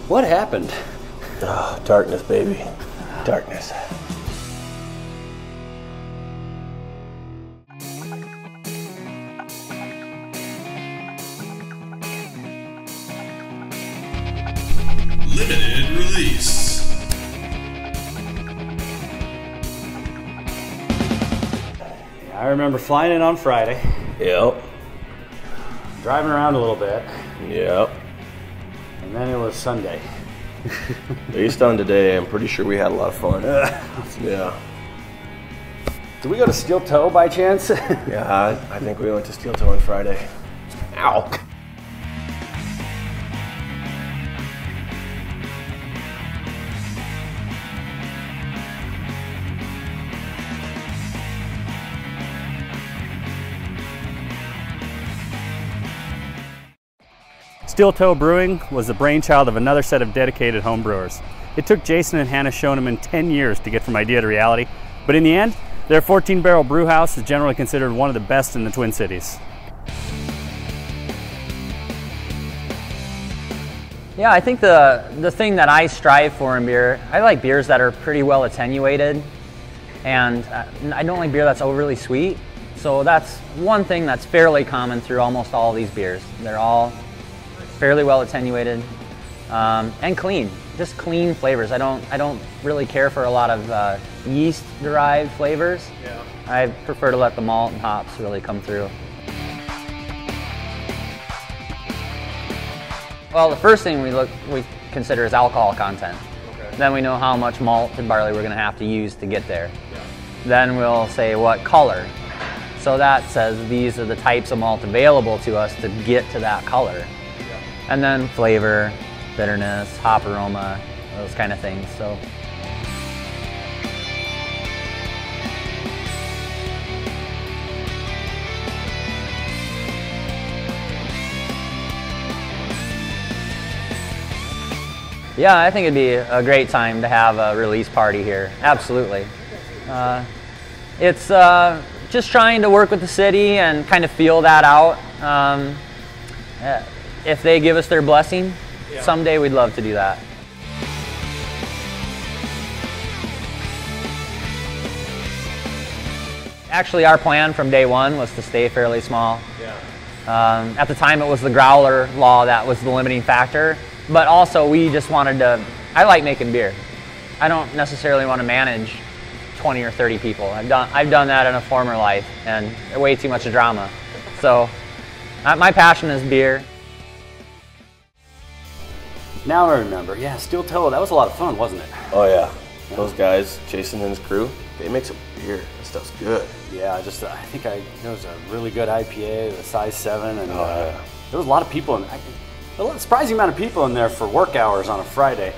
What happened? Oh, darkness, baby. Darkness. Limited release. I remember flying in on Friday, Yep. driving around a little bit, Yep. and then it was Sunday. Based on today, I'm pretty sure we had a lot of fun. Yeah. Did we go to Steel Toe by chance? Yeah, I think we went to Steel Toe on Friday. Ow. Steel Toe Brewing was the brainchild of another set of dedicated home brewers. It took Jason and Hannah Schoeneman 10 years to get from idea to reality, but in the end, their 14-barrel brew house is generally considered one of the best in the Twin Cities. Yeah, I think the thing that I strive for in beer, I like beers that are pretty well attenuated, and I don't like beer that's overly sweet. So that's one thing that's fairly common through almost all of these beers. They're all fairly well attenuated and clean, just clean flavors. I don't really care for a lot of yeast-derived flavors. Yeah. I prefer to let the malt and hops really come through. Well, the first thing we consider is alcohol content. Okay. Then we know how much malt and barley we're going to have to use to get there. Yeah. Then we'll say what color. So that says these are the types of malt available to us to get to that color. Yeah. And then flavor, bitterness, hop aroma, those kind of things. So. Yeah, I think it'd be a great time to have a release party here. Absolutely. It's just trying to work with the city and kind of feel that out. If they give us their blessing, yeah, someday we'd love to do that. Actually, our plan from day one was to stay fairly small. Yeah. At the time, it was the growler law that was the limiting factor. But also, we just wanted to, I like making beer. I don't necessarily want to manage 20 or 30 people. I've done that in a former life, and way too much drama. So, my passion is beer. Now I remember, yeah, Steel Toe, that was a lot of fun, wasn't it? Oh yeah. Those guys, Jason and his crew, they make some beer. That stuff's good. Yeah, I think there was a really good IPA, the size 7, and there was a lot of people in. A surprising amount of people in there for work hours on a Friday.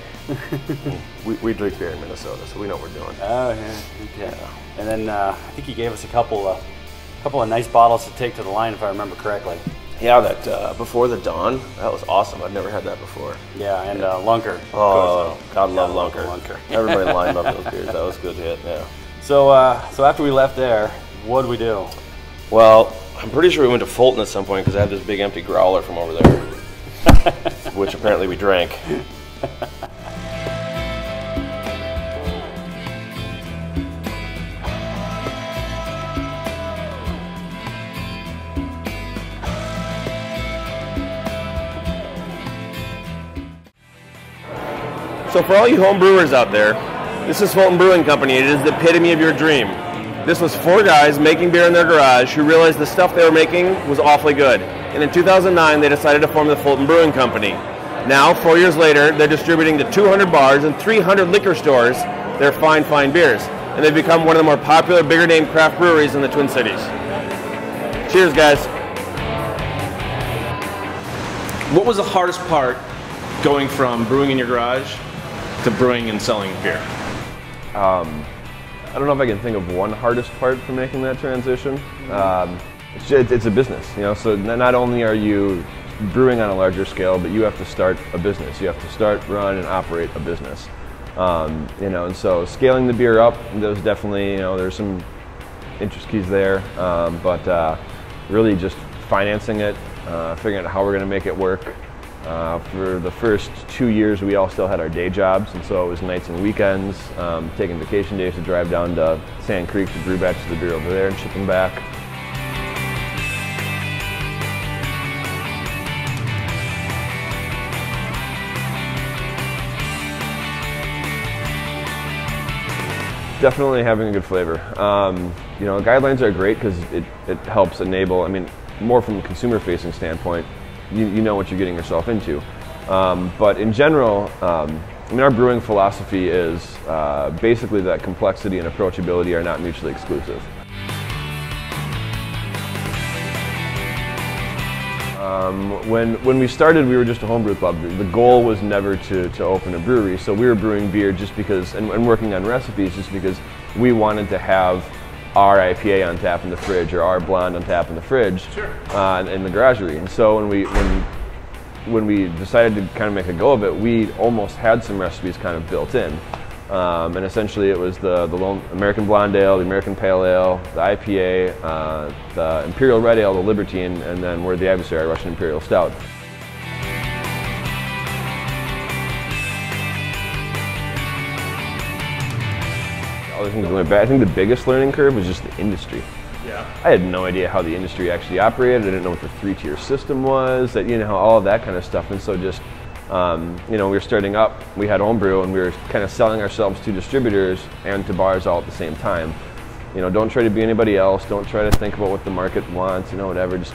we drink beer in Minnesota, so we know what we're doing. Oh yeah, yeah. And then I think he gave us a couple of nice bottles to take to the line, if I remember correctly. Yeah, that Before the Dawn, that was awesome. I'd never had that before. Yeah, and Lunker. Oh, God love Lunker. Everybody in line loved those beers. That was a good hit. Yeah. So after we left there, what did we do? Well, I'm pretty sure we went to Fulton at some point because I had this big empty growler from over there. Which apparently we drank. So for all you home brewers out there, this is Fulton Brewing Company. It is the epitome of your dream. This was 4 guys making beer in their garage who realized the stuff they were making was awfully good. And in 2009, they decided to form the Fulton Brewing Company. Now, 4 years later, they're distributing to 200 bars and 300 liquor stores their fine, fine beers. And they've become one of the more popular, bigger name craft breweries in the Twin Cities. Cheers, guys. What was the hardest part going from brewing in your garage to brewing and selling beer? I don't know if I can think of one hardest part for making that transition. It's a business, you know, so not only are you brewing on a larger scale, but you have to start a business. You have to start, run, and operate a business. You know, and so scaling the beer up, there's definitely, you know, there's some interest keys there, but really just financing it, figuring out how we're going to make it work, For the first 2 years, we all still had our day jobs, and so it was nights and weekends, taking vacation days to drive down to Sand Creek to brew batches of the beer over there and ship them back. Definitely having a good flavor. You know, guidelines are great because it helps enable, I mean, more from a consumer-facing standpoint, you know what you're getting yourself into. But in general, I mean, our brewing philosophy is basically that complexity and approachability are not mutually exclusive. When we started, we were just a homebrew club. The goal was never to open a brewery, so we were brewing beer just because, and working on recipes just because we wanted to have our IPA on tap in the fridge or our blonde on tap in the fridge. Sure. In the garagery. And so when we decided to kind of make a go of it, we almost had some recipes kind of built in. And essentially it was the American Blonde Ale, the American Pale Ale, the IPA, the Imperial Red Ale, the Libertine, and then we're the adversary, Russian Imperial Stout. Other things went bad. I think the biggest learning curve was just the industry. Yeah. I had no idea how the industry actually operated. I didn't know what the 3-tier system was, that, you know, all of that kind of stuff. And so just, you know, we were starting up, we had homebrew, and we were kind of selling ourselves to distributors and to bars all at the same time. You know, don't try to be anybody else. Don't try to think about what the market wants, you know, whatever. Just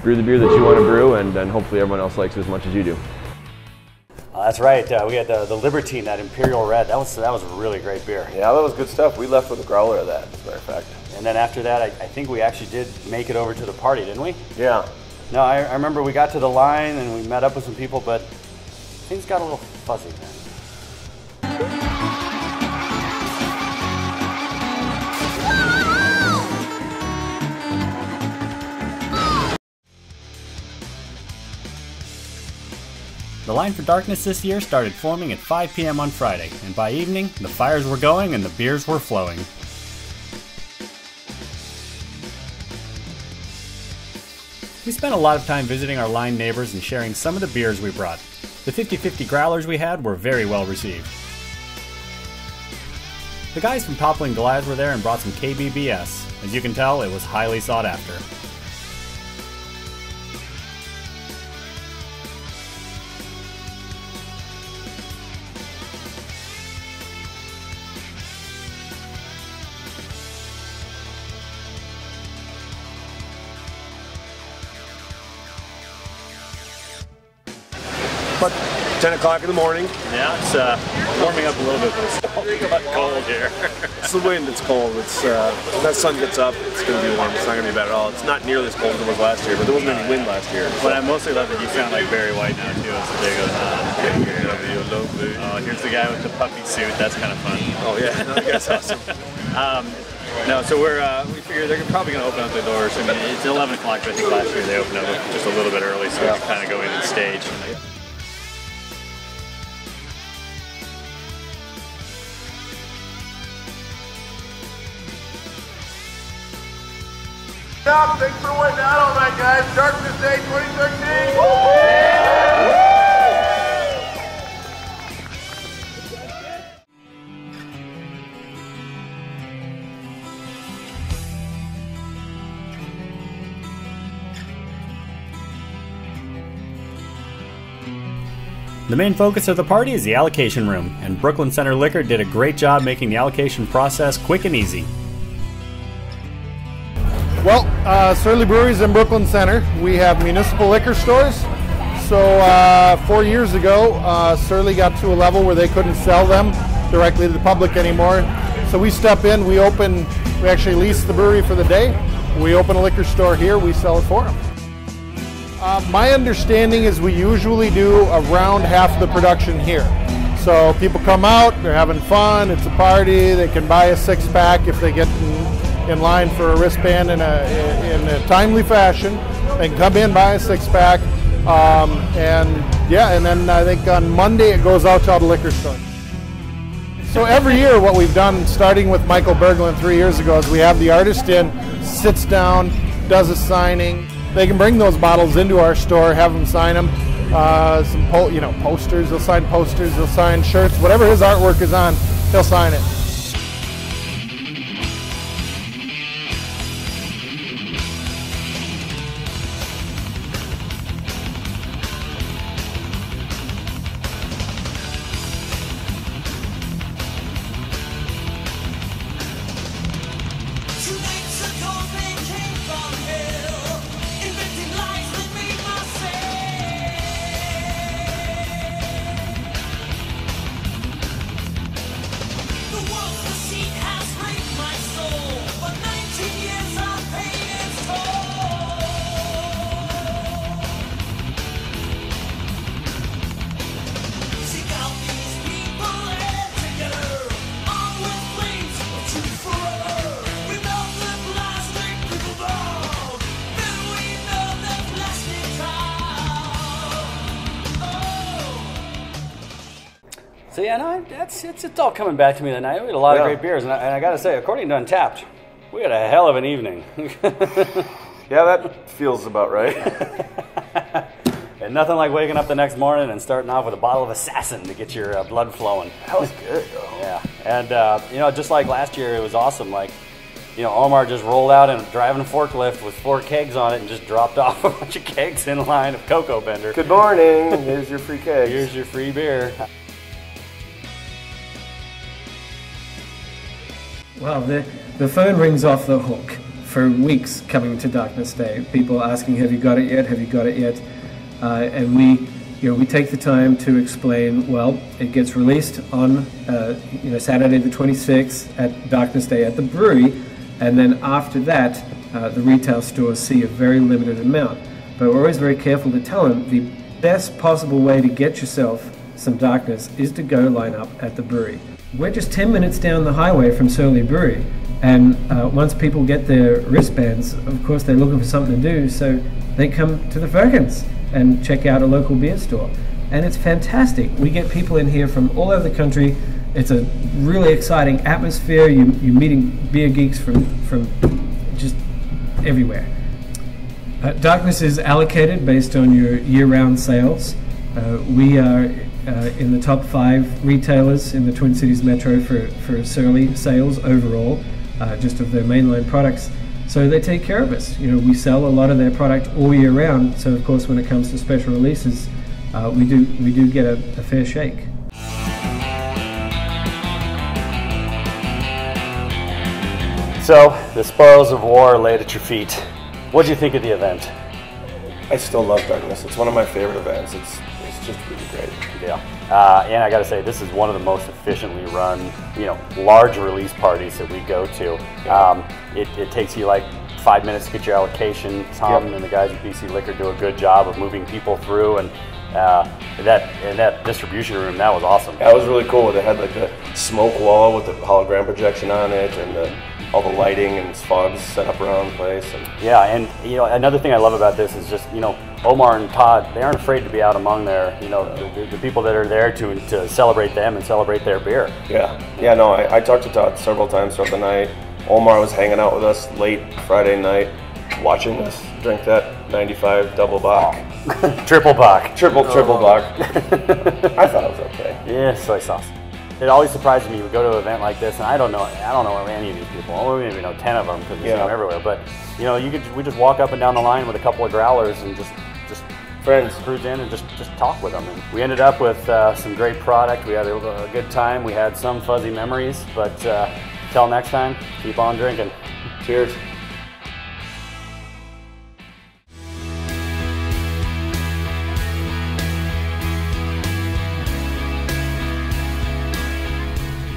brew the beer that you want to brew, and then hopefully everyone else likes it as much as you do. That's right. We had the Libertine, that Imperial Red. That was a really great beer. Yeah, that was good stuff. We left with a growler of that, as a matter of fact. And then after that, I think we actually did make it over to the party, didn't we? Yeah. No, I remember we got to the line and we met up with some people, but things got a little fuzzy then. The line for darkness this year started forming at 5 p.m. on Friday, and by evening, the fires were going and the beers were flowing. We spent a lot of time visiting our line neighbors and sharing some of the beers we brought. The 50/50 growlers we had were very well received. The guys from Toppling Goliath were there and brought some KBBS. As you can tell, it was highly sought after. But 10 o'clock in the morning. Yeah, it's warming up a little bit, but it's cold here. It's the wind, it's cold. It's when that sun gets up, it's going to be warm. It's not going to be bad at all. It's not nearly as cold as it was last year, but there wasn't any wind last year. But I mostly love that you sound like Barry White now too, as the day goes on. Here's the guy with the puppy suit. That's kind of fun. Oh yeah, no, that's awesome. No, so we figure they're probably going to open up the doors. I mean, it's 11 o'clock, but I think last year they opened up just a little bit early, so we can kind of go in and stage. Thanks for waiting out all night, guys. Darkness Day 2013. The main focus of the party is the allocation room, and Brooklyn Center Liquor did a great job making the allocation process quick and easy. Well, Surly Breweries in Brooklyn Center, we have municipal liquor stores. So 4 years ago, Surly got to a level where they couldn't sell them directly to the public anymore. So we step in, we actually lease the brewery for the day. We open a liquor store here, we sell it for them. My understanding is we usually do around half the production here. So people come out, they're having fun, it's a party, they can buy a 6-pack if they get in line for a wristband in a timely fashion. They can come in, buy a 6-pack, and then I think on Monday it goes out to all the liquor stores. So every year what we've done, starting with Michael Berglund 3 years ago, is we have the artist in, sits down, does a signing. They can bring those bottles into our store, have them sign them. some posters. He'll sign posters. He'll sign shirts. Whatever his artwork is on, he'll sign it. So yeah, no, it's all coming back to me tonight. We had a lot of great beers, and I got to say, according to Untapped, we had a hell of an evening. Yeah, that feels about right. And nothing like waking up the next morning and starting off with a bottle of Assassin to get your blood flowing. That was good, though. Yeah, and just like last year, it was awesome. Like, Omar just rolled out and driving a forklift with 4 kegs on it and just dropped off a bunch of kegs in a line of Cocoa Bender. Good morning. Here's your free kegs. Here's your free beer. Well, the phone rings off the hook for weeks coming to Darkness Day. People asking, "Have you got it yet? Have you got it yet?" And we take the time to explain. Well, it gets released on Saturday the 26th at Darkness Day at the brewery, and then after that, the retail stores see a very limited amount. But we're always very careful to tell them the best possible way to get yourself some Darkness is to go line up at the brewery. We're just 10 minutes down the highway from Surly Brewery, and once people get their wristbands, of course they're looking for something to do, so they come to the Firkins and check out a local beer store. And it's fantastic. We get people in here from all over the country. It's a really exciting atmosphere. You're meeting beer geeks from just everywhere. Darkness is allocated based on your year-round sales. We are in the top 5 retailers in the Twin Cities Metro for Surly sales overall, just of their mainline products. So they take care of us. We sell a lot of their product all year round. So of course, when it comes to special releases, we do get a fair shake. So the spoils of war laid at your feet. What did you think of the event? I still love Darkness. It's one of my favorite events. It's just really great. Yeah. And I got to say, this is one of the most efficiently run, large release parties that we go to. It takes you like 5 minutes to get your allocation. Tom and the guys at BC Liquor do a good job of moving people through, and that distribution room, that was awesome. That was really cool. They had like the smoke wall with the hologram projection on it, and all the lighting and fogs set up around the place. And another thing I love about this is just Omar and Todd, they aren't afraid to be out among the people that are there to celebrate them and celebrate their beer. I talked to Todd several times throughout the night. Omar was hanging out with us late Friday night, watching us drink that 95 double Bach. Triple Bach. Triple Bach. I thought it was okay. Yeah, soy sauce. It always surprises me. We go to an event like this, and I don't know any of these people. I don't even know 10 of them because we see them everywhere. But we just walk up and down the line with a couple of growlers and just friends cruise in and just talk with them. And we ended up with some great product. We had a good time. We had some fuzzy memories. But till next time, keep on drinking. Cheers.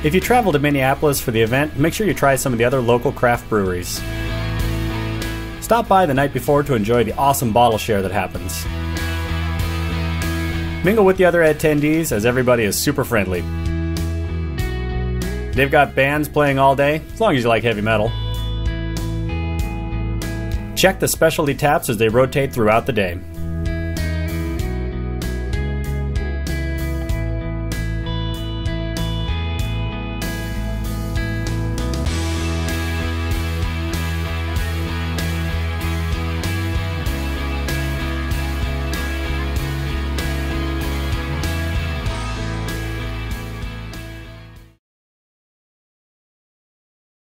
If you travel to Minneapolis for the event, make sure you try some of the other local craft breweries. Stop by the night before to enjoy the awesome bottle share that happens. Mingle with the other attendees as everybody is super friendly. They've got bands playing all day, as long as you like heavy metal. Check the specialty taps as they rotate throughout the day.